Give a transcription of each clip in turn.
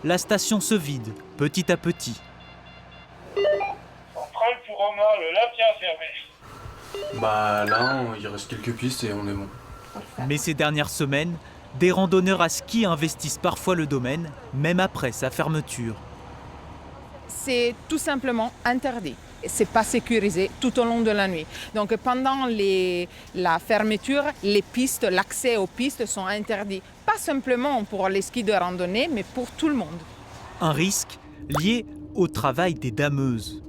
la station se vide petit à petit. Centrale pour Omar, le Lapien fermé. Bah là, il reste quelques pistes et on est bon. Mais ces dernières semaines, des randonneurs à ski investissent parfois le domaine, même après sa fermeture. C'est tout simplement interdit. C'est pas sécurisé tout au long de la nuit. Donc pendant la fermeture, les pistes, l'accès aux pistes sont interdits. Pas simplement pour les skis de randonnée, mais pour tout le monde. Un risque lié au travail des dameuses.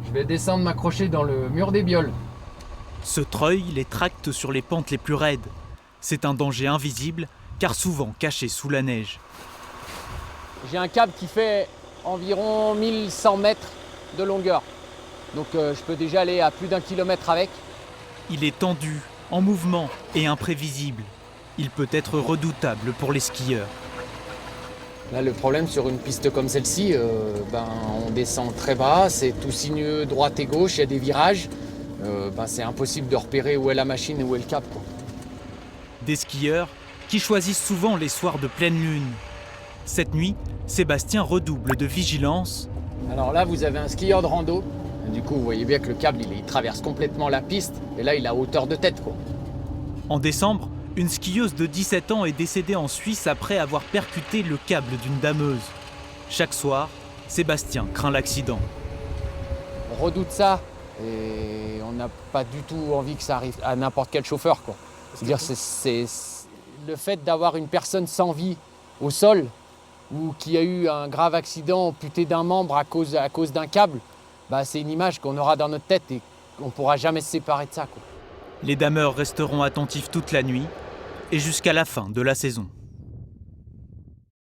Je vais descendre m'accrocher dans le mur des bioles. Ce treuil les tracte sur les pentes les plus raides. C'est un danger invisible, car souvent caché sous la neige. J'ai un câble qui fait environ 1100 mètres de longueur. Donc je peux déjà aller à plus d'1 kilomètre avec. Il est tendu, en mouvement et imprévisible. Il peut être redoutable pour les skieurs. Là, le problème sur une piste comme celle-ci, on descend très bas, c'est tout sinueux droite et gauche, il y a des virages. C'est impossible de repérer où est la machine et où est le câble, quoi. Des skieurs qui choisissent souvent les soirs de pleine lune. Cette nuit, Sébastien redouble de vigilance. Alors là, vous avez un skieur de rando. Du coup, vous voyez bien que le câble, il traverse complètement la piste. Et là, il a hauteur de tête, quoi. En décembre, une skieuse de 17 ans est décédée en Suisse après avoir percuté le câble d'une dameuse. Chaque soir, Sébastien craint l'accident. On redoute ça et on n'a pas du tout envie que ça arrive à n'importe quel chauffeur, quoi. C'est-à-dire, c'est le fait d'avoir une personne sans vie au sol ou qui a eu un grave accident amputé d'un membre à cause d'un câble, c'est une image qu'on aura dans notre tête et qu'on ne pourra jamais se séparer de ça, quoi. Les dameurs resteront attentifs toute la nuit et jusqu'à la fin de la saison.